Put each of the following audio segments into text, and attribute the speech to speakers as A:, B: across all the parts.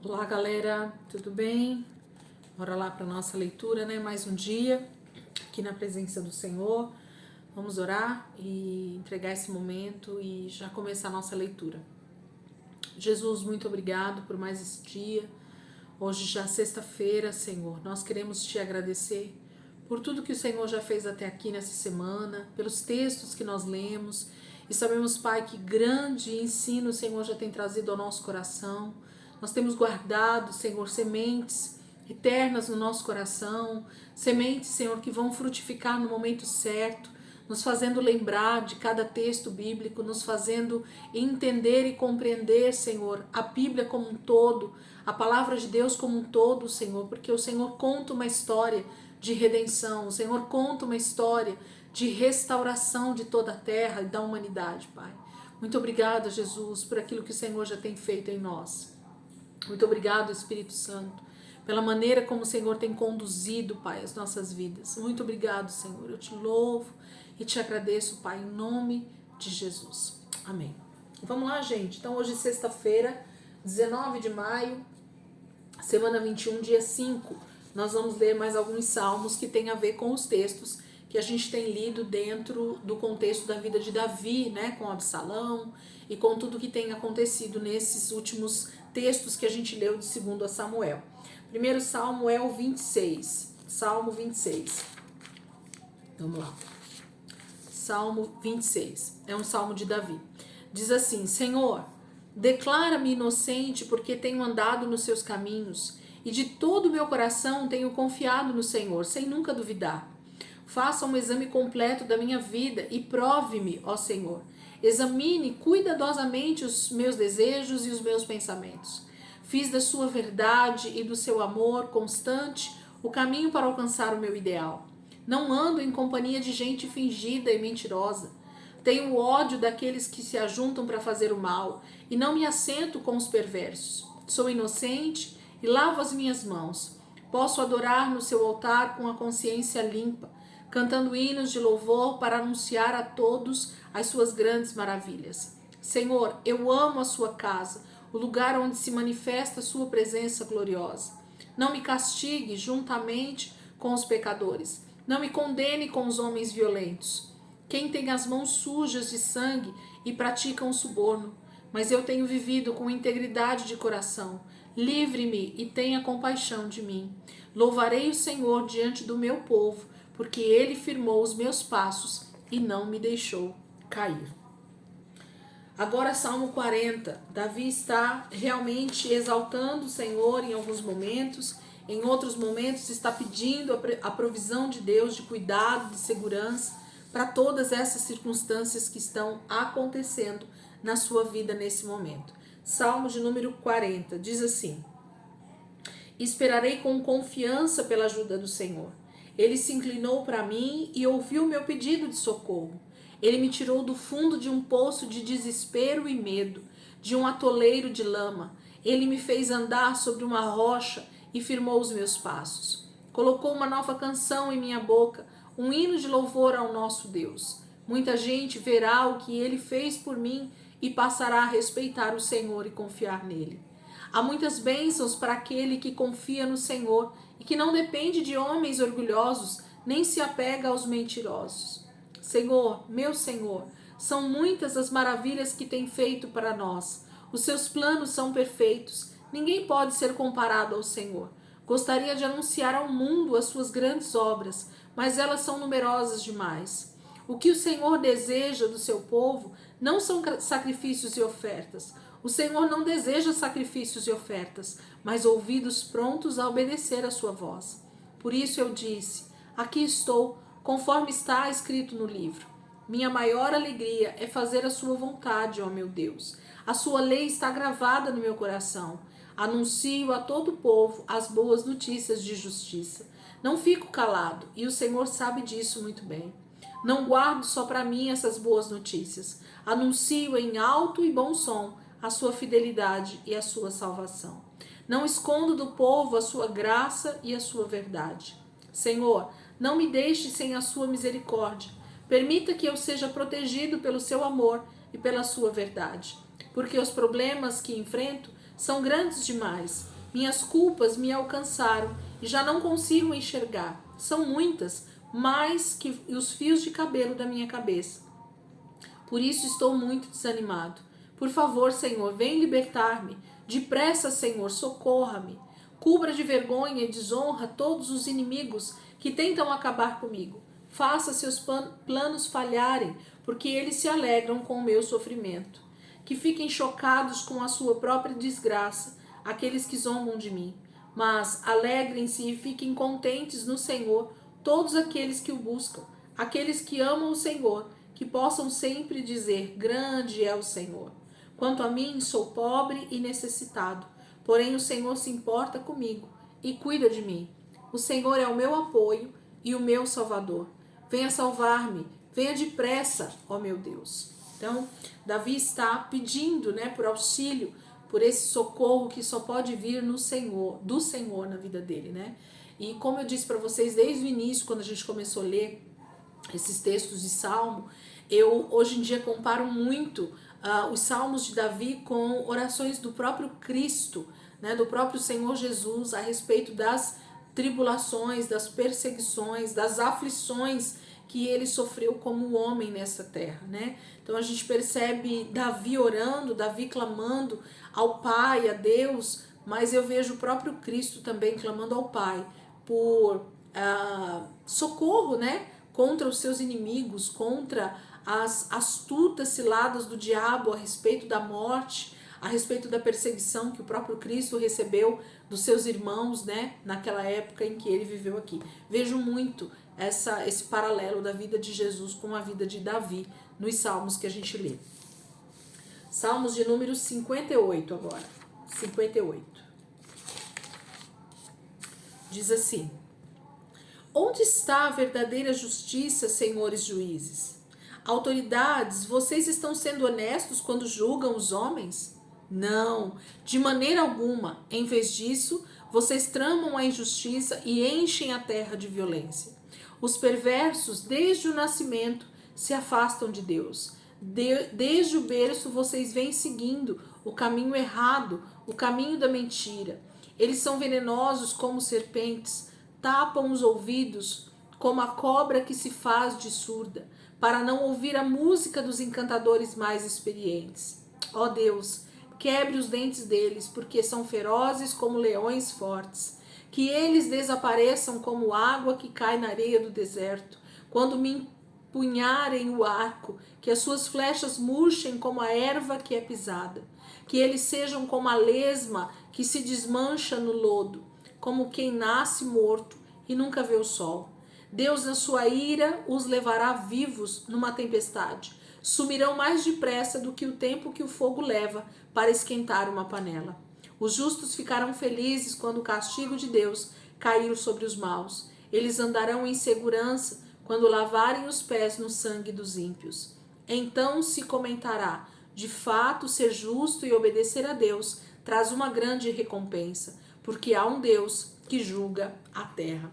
A: Olá, galera, tudo bem? Bora lá para nossa leitura, né? Mais um dia aqui na presença do Senhor. Vamos orar e entregar esse momento e já começar a nossa leitura. Jesus, muito obrigado por mais esse dia. Hoje já é sexta-feira, Senhor. Nós queremos te agradecer por tudo que o Senhor já fez até aqui nessa semana, pelos textos que nós lemos. E sabemos, Pai, que grande ensino o Senhor já tem trazido ao nosso coração. Nós temos guardado, Senhor, sementes eternas no nosso coração, sementes, Senhor, que vão frutificar no momento certo, nos fazendo lembrar de cada texto bíblico, nos fazendo entender e compreender, Senhor, a Bíblia como um todo, a palavra de Deus como um todo, Senhor, porque o Senhor conta uma história de redenção, o Senhor conta uma história de restauração de toda a terra e da humanidade, Pai. Muito obrigada, Jesus, por aquilo que o Senhor já tem feito em nós. Muito obrigado, Espírito Santo, pela maneira como o Senhor tem conduzido, Pai, as nossas vidas. Muito obrigado, Senhor. Eu te louvo e te agradeço, Pai, em nome de Jesus. Amém. Vamos lá, gente. Então, hoje, sexta-feira, 19 de maio, semana 21, dia 5. Nós vamos ler mais alguns salmos que tem a ver com os textos que a gente tem lido dentro do contexto da vida de Davi, né, com Absalão e com tudo que tem acontecido nesses últimos textos que a gente leu de 2 Samuel. Primeiro salmo é o 26, Salmo 26. Vamos lá. Salmo 26, é um salmo de Davi. Diz assim: Senhor, declara-me inocente porque tenho andado nos seus caminhos e de todo o meu coração tenho confiado no Senhor, sem nunca duvidar. Faça um exame completo da minha vida e prove-me, ó Senhor. Examine cuidadosamente os meus desejos e os meus pensamentos. Fiz da sua verdade e do seu amor constante o caminho para alcançar o meu ideal. Não ando em companhia de gente fingida e mentirosa. Tenho ódio daqueles que se ajuntam para fazer o mal e não me assento com os perversos. Sou inocente e lavo as minhas mãos. Posso adorar no seu altar com a consciência limpa, cantando hinos de louvor para anunciar a todos as suas grandes maravilhas. Senhor, eu amo a sua casa, o lugar onde se manifesta a sua presença gloriosa. Não me castigue juntamente com os pecadores. Não me condene com os homens violentos. Quem tem as mãos sujas de sangue e praticam o suborno. Mas eu tenho vivido com integridade de coração. Livre-me e tenha compaixão de mim. Louvarei o Senhor diante do meu povo, porque ele firmou os meus passos e não me deixou cair. Agora, Salmo 40. Davi está realmente exaltando o Senhor em alguns momentos, em outros momentos está pedindo a provisão de Deus, de cuidado, de segurança, para todas essas circunstâncias que estão acontecendo na sua vida nesse momento. Salmo de número 40, diz assim: Esperarei com confiança pela ajuda do Senhor. Ele se inclinou para mim e ouviu meu pedido de socorro. Ele me tirou do fundo de um poço de desespero e medo, de um atoleiro de lama. Ele me fez andar sobre uma rocha e firmou os meus passos. Colocou uma nova canção em minha boca, um hino de louvor ao nosso Deus. Muita gente verá o que ele fez por mim e passará a respeitar o Senhor e confiar nele. Há muitas bênçãos para aquele que confia no Senhor e que não depende de homens orgulhosos, nem se apega aos mentirosos. Senhor, meu Senhor, são muitas as maravilhas que tem feito para nós. Os seus planos são perfeitos. Ninguém pode ser comparado ao Senhor. Gostaria de anunciar ao mundo as suas grandes obras, mas elas são numerosas demais. O que o Senhor deseja do seu povo não são sacrifícios e ofertas. O Senhor não deseja sacrifícios e ofertas, mas ouvidos prontos a obedecer a sua voz. Por isso eu disse: aqui estou, conforme está escrito no livro. Minha maior alegria é fazer a sua vontade, ó meu Deus. A sua lei está gravada no meu coração. Anuncio a todo o povo as boas notícias de justiça. Não fico calado, e o Senhor sabe disso muito bem. Não guardo só para mim essas boas notícias. Anuncio em alto e bom som a sua fidelidade e a sua salvação. Não escondo do povo a sua graça e a sua verdade. Senhor, não me deixe sem a sua misericórdia. Permita que eu seja protegido pelo seu amor e pela sua verdade, porque os problemas que enfrento são grandes demais. Minhas culpas me alcançaram e já não consigo enxergar. São muitas, mais que os fios de cabelo da minha cabeça. Por isso estou muito desanimado. Por favor, Senhor, vem libertar-me. Depressa, Senhor, socorra-me. Cubra de vergonha e desonra todos os inimigos que tentam acabar comigo. Faça seus planos falharem, porque eles se alegram com o meu sofrimento. Que fiquem chocados com a sua própria desgraça, aqueles que zombam de mim. Mas alegrem-se e fiquem contentes no Senhor todos aqueles que o buscam, aqueles que amam o Senhor, que possam sempre dizer: grande é o Senhor. Quanto a mim, sou pobre e necessitado, porém o Senhor se importa comigo e cuida de mim. O Senhor é o meu apoio e o meu Salvador. Venha salvar-me, venha depressa, ó meu Deus. Então, Davi está pedindo, por auxílio, por esse socorro que só pode vir no Senhor, do Senhor na vida dele, E como eu disse para vocês desde o início, quando a gente começou a ler esses textos de Salmo, eu hoje em dia comparo muito os Salmos de Davi com orações do próprio Cristo, do próprio Senhor Jesus a respeito das tribulações, das perseguições, das aflições que ele sofreu como homem nessa terra, Então a gente percebe Davi orando, Davi clamando ao Pai, a Deus, mas eu vejo o próprio Cristo também clamando ao Pai por socorro, contra os seus inimigos, contra as astutas ciladas do diabo a respeito da morte, a respeito da perseguição que o próprio Cristo recebeu dos seus irmãos, naquela época em que ele viveu aqui. Vejo muito esse paralelo da vida de Jesus com a vida de Davi nos salmos que a gente lê. Salmos de número 58 agora. 58. Diz assim: onde está a verdadeira justiça, senhores juízes? Autoridades, vocês estão sendo honestos quando julgam os homens? Não, de maneira alguma. Em vez disso, vocês tramam a injustiça e enchem a terra de violência. Os perversos, desde o nascimento, se afastam de Deus. Desde o berço, vocês vêm seguindo o caminho errado, o caminho da mentira. Eles são venenosos como serpentes, tapam os ouvidos como a cobra que se faz de surda, para não ouvir a música dos encantadores mais experientes. Ó Deus, quebre os dentes deles, porque são ferozes como leões fortes. Que eles desapareçam como água que cai na areia do deserto. Quando me empunharem o arco, que as suas flechas murchem como a erva que é pisada. Que eles sejam como a lesma que se desmancha no lodo, como quem nasce morto e nunca vê o sol. Deus, na sua ira, os levará vivos numa tempestade. Sumirão mais depressa do que o tempo que o fogo leva para esquentar uma panela. Os justos ficarão felizes quando o castigo de Deus cair sobre os maus. Eles andarão em segurança quando lavarem os pés no sangue dos ímpios. Então se comentará: de fato, ser justo e obedecer a Deus traz uma grande recompensa, porque há um Deus que julga a terra.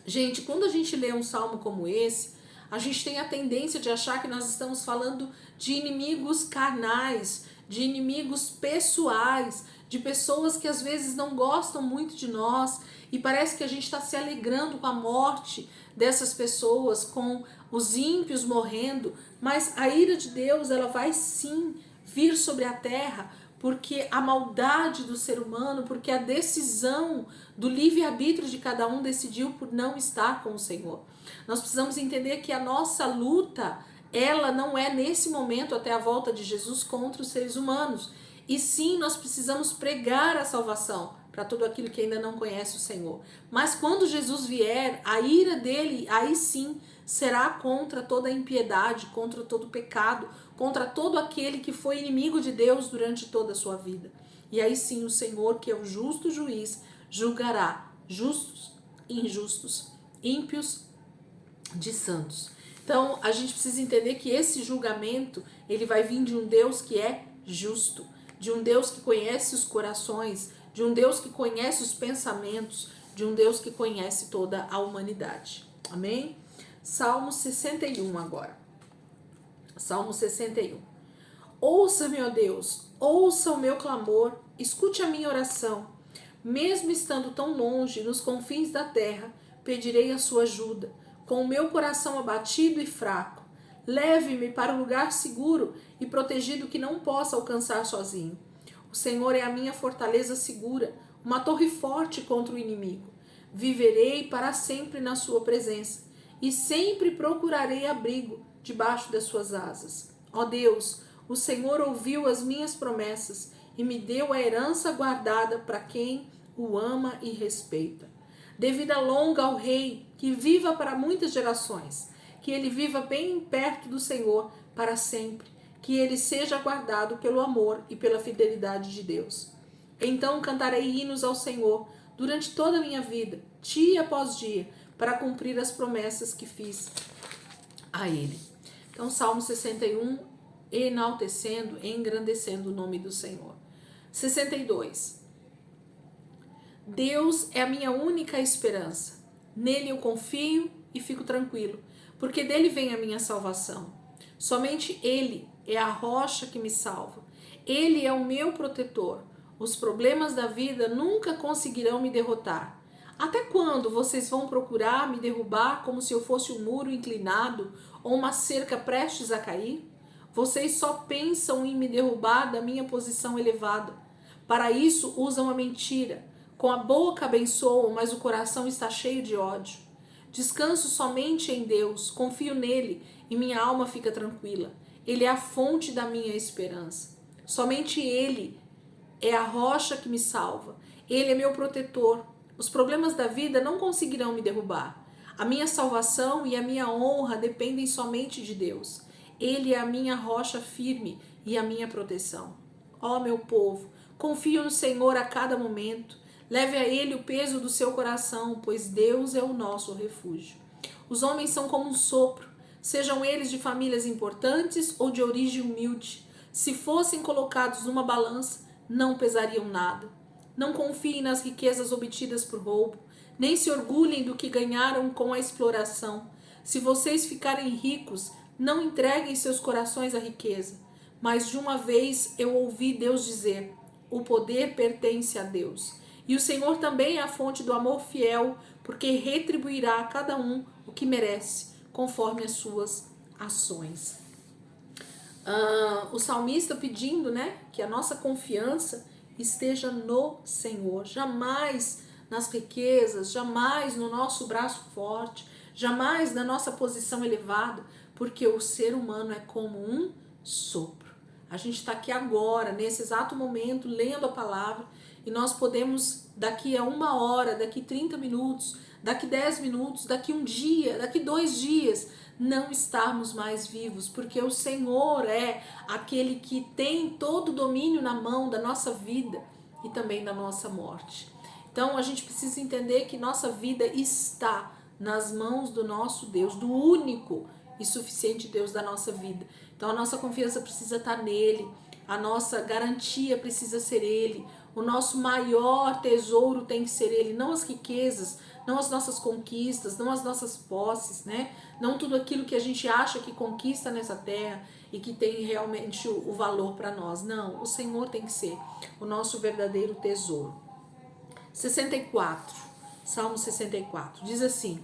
A: Gente, quando a gente lê um salmo como esse, a gente tem a tendência de achar que nós estamos falando de inimigos carnais, de inimigos pessoais, de pessoas que às vezes não gostam muito de nós, e parece que a gente está se alegrando com a morte dessas pessoas, com os ímpios morrendo, mas a ira de Deus, ela vai sim vir sobre a terra, porque a maldade do ser humano, porque a decisão do livre-arbítrio de cada um decidiu por não estar com o Senhor. Nós precisamos entender que a nossa luta, ela não é nesse momento até a volta de Jesus contra os seres humanos. E sim, nós precisamos pregar a salvação para todo aquilo que ainda não conhece o Senhor. Mas quando Jesus vier, a ira dele, aí sim, será contra toda a impiedade, contra todo o pecado, contra todo aquele que foi inimigo de Deus durante toda a sua vida. E aí sim o Senhor, que é o justo juiz, julgará justos e injustos, ímpios de santos. Então a gente precisa entender que esse julgamento, ele vai vir de um Deus que é justo, de um Deus que conhece os corações, de um Deus que conhece os pensamentos, de um Deus que conhece toda a humanidade. Amém? Salmo 61 agora. Salmo 61. Ouça, meu Deus, ouça o meu clamor, escute a minha oração. Mesmo estando tão longe, nos confins da terra, pedirei a sua ajuda, com o meu coração abatido e fraco. Leve-me para um lugar seguro e protegido que não possa alcançar sozinho. O Senhor é a minha fortaleza segura, uma torre forte contra o inimigo. Viverei para sempre na sua presença e sempre procurarei abrigo debaixo das suas asas. Ó Deus, o Senhor ouviu as minhas promessas e me deu a herança guardada para quem o ama e respeita. Dê vida longa ao rei, que viva para muitas gerações, que ele viva bem perto do Senhor para sempre, que ele seja guardado pelo amor e pela fidelidade de Deus. Então cantarei hinos ao Senhor durante toda a minha vida, dia após dia, para cumprir as promessas que fiz a ele. Então, Salmo 61, enaltecendo, engrandecendo o nome do Senhor. 62. Deus é a minha única esperança. Nele eu confio e fico tranquilo, porque dele vem a minha salvação. Somente ele é a rocha que me salva. Ele é o meu protetor. Os problemas da vida nunca conseguirão me derrotar. Até quando vocês vão procurar me derrubar como se eu fosse um muro inclinado ou uma cerca prestes a cair? Vocês só pensam em me derrubar da minha posição elevada. Para isso usam a mentira. Com a boca abençoam, mas o coração está cheio de ódio. Descanso somente em Deus, confio nele e minha alma fica tranquila. Ele é a fonte da minha esperança. Somente ele é a rocha que me salva. Ele é meu protetor. Os problemas da vida não conseguirão me derrubar. A minha salvação e a minha honra dependem somente de Deus. Ele é a minha rocha firme e a minha proteção. Ó meu povo, confio no Senhor a cada momento. Leve a ele o peso do seu coração, pois Deus é o nosso refúgio. Os homens são como um sopro, sejam eles de famílias importantes ou de origem humilde. Se fossem colocados numa balança, não pesariam nada. Não confiem nas riquezas obtidas por roubo, nem se orgulhem do que ganharam com a exploração. Se vocês ficarem ricos, não entreguem seus corações à riqueza. Mas de uma vez eu ouvi Deus dizer: o poder pertence a Deus. E o Senhor também é a fonte do amor fiel, porque retribuirá a cada um o que merece, conforme as suas ações. O salmista pedindo, que a nossa confiança esteja no Senhor, jamais nas riquezas, jamais no nosso braço forte, jamais na nossa posição elevada, porque o ser humano é como um sopro. A gente está aqui agora, nesse exato momento, lendo a palavra, e nós podemos, daqui a 1 hora, daqui 30 minutos, daqui 10 minutos, daqui um dia, daqui 2 dias, não estarmos mais vivos, porque o Senhor é aquele que tem todo o domínio na mão da nossa vida e também da nossa morte. Então a gente precisa entender que nossa vida está nas mãos do nosso Deus, do único e suficiente Deus da nossa vida. Então a nossa confiança precisa estar nele, a nossa garantia precisa ser ele, o nosso maior tesouro tem que ser ele, não as riquezas, não as nossas conquistas, não as nossas posses, não tudo aquilo que a gente acha que conquista nessa terra e que tem realmente o valor para nós. Não, o Senhor tem que ser o nosso verdadeiro tesouro. 64, Salmo 64, diz assim: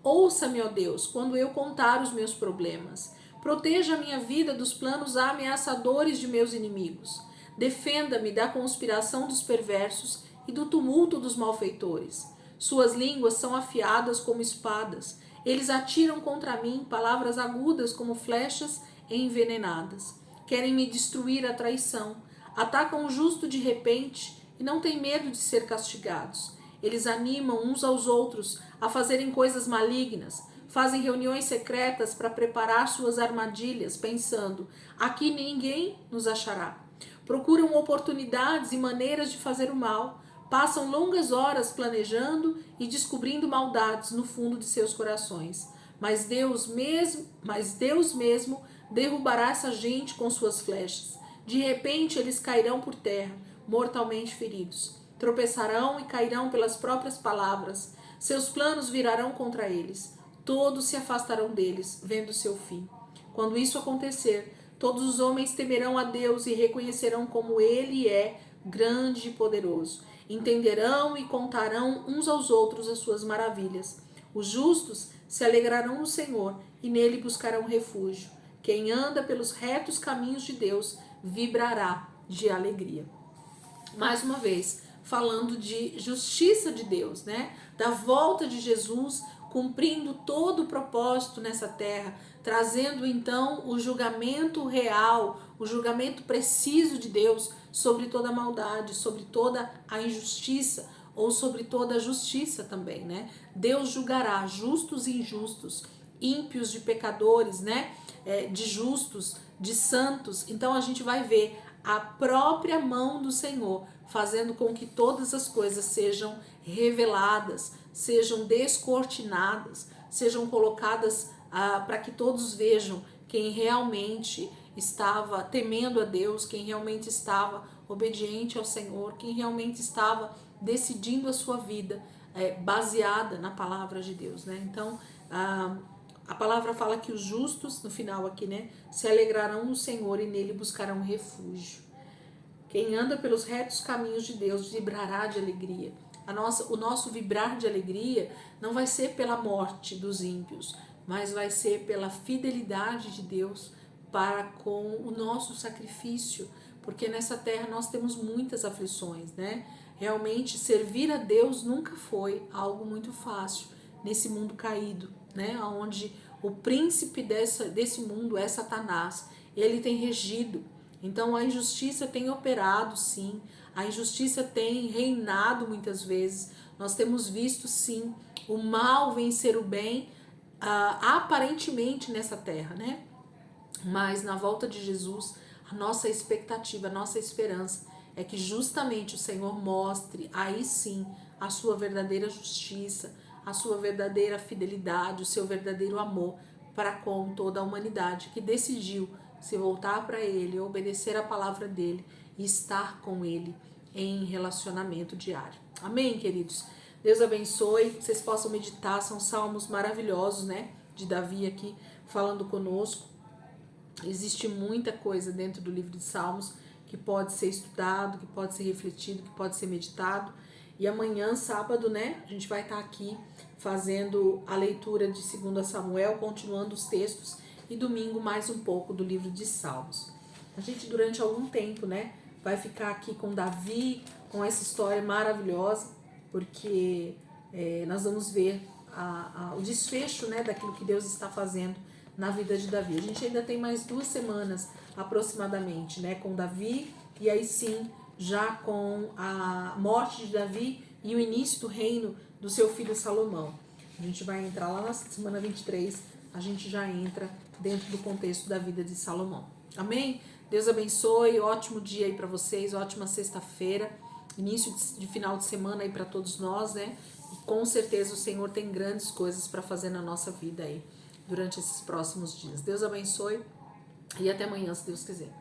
A: ouça-me, ó Deus, quando eu contar os meus problemas. Proteja a minha vida dos planos ameaçadores de meus inimigos. Defenda-me da conspiração dos perversos e do tumulto dos malfeitores. Suas línguas são afiadas como espadas. Eles atiram contra mim palavras agudas como flechas envenenadas. Querem me destruir à traição. Atacam o justo de repente e não têm medo de ser castigados. Eles animam uns aos outros a fazerem coisas malignas. Fazem reuniões secretas para preparar suas armadilhas, pensando: aqui ninguém nos achará. Procuram oportunidades e maneiras de fazer o mal. Passam longas horas planejando e descobrindo maldades no fundo de seus corações. Mas Deus mesmo derrubará essa gente com suas flechas. De repente eles cairão por terra, mortalmente feridos. Tropeçarão e cairão pelas próprias palavras. Seus planos virarão contra eles. Todos se afastarão deles, vendo seu fim. Quando isso acontecer, todos os homens temerão a Deus e reconhecerão como Ele é grande e poderoso. Entenderão e contarão uns aos outros as suas maravilhas. Os justos se alegrarão no Senhor e nele buscarão refúgio. Quem anda pelos retos caminhos de Deus vibrará de alegria. Mais uma vez, falando de justiça de Deus, né? Da volta de Jesus, cumprindo todo o propósito nessa terra, trazendo então o julgamento real, o julgamento preciso de Deus sobre toda a maldade, sobre toda a injustiça, ou sobre toda a justiça também, né? Deus julgará justos e injustos, ímpios de pecadores, né? De justos, de santos. Então a gente vai ver a própria mão do Senhor fazendo com que todas as coisas sejam reveladas, sejam descortinadas, sejam colocadas para que todos vejam quem realmente estava temendo a Deus, quem realmente estava obediente ao Senhor, quem realmente estava decidindo a sua vida baseada na palavra de Deus, né? Então, a palavra fala que os justos, no final aqui, né, se alegrarão no Senhor e nele buscarão refúgio. Quem anda pelos retos caminhos de Deus vibrará de alegria. O nosso vibrar de alegria não vai ser pela morte dos ímpios, mas vai ser pela fidelidade de Deus para com o nosso sacrifício, porque nessa terra nós temos muitas aflições, né? Realmente servir a Deus nunca foi algo muito fácil nesse mundo caído, né? Onde o príncipe desse mundo é Satanás, ele tem regido. Então a injustiça tem operado, sim, a injustiça tem reinado muitas vezes. Nós temos visto, sim, o mal vencer o bem aparentemente nessa terra, né? Mas na volta de Jesus, a nossa expectativa, a nossa esperança é que justamente o Senhor mostre aí sim a sua verdadeira justiça, a sua verdadeira fidelidade, o seu verdadeiro amor para com toda a humanidade que decidiu se voltar para Ele, obedecer a palavra dEle e estar com Ele em relacionamento diário. Amém, queridos? Deus abençoe, que vocês possam meditar, são salmos maravilhosos, né? De Davi aqui falando conosco. Existe muita coisa dentro do livro de Salmos que pode ser estudado, que pode ser refletido, que pode ser meditado. E amanhã, sábado, né, a gente vai estar aqui fazendo a leitura de 2 Samuel, continuando os textos, e domingo mais um pouco do livro de Salmos. A gente, durante algum tempo, né, vai ficar aqui com Davi, com essa história maravilhosa, porque nós vamos ver o desfecho, né, daquilo que Deus está fazendo na vida de Davi. A gente ainda tem mais 2 semanas aproximadamente, né, com Davi, e aí sim, já com a morte de Davi e o início do reino do seu filho Salomão. A gente vai entrar lá na semana 23, a gente já entra dentro do contexto da vida de Salomão. Amém? Deus abençoe, ótimo dia aí para vocês, ótima sexta-feira, início de final de semana aí para todos nós, né? E com certeza o Senhor tem grandes coisas para fazer na nossa vida aí durante esses próximos dias. Deus abençoe e até amanhã, se Deus quiser.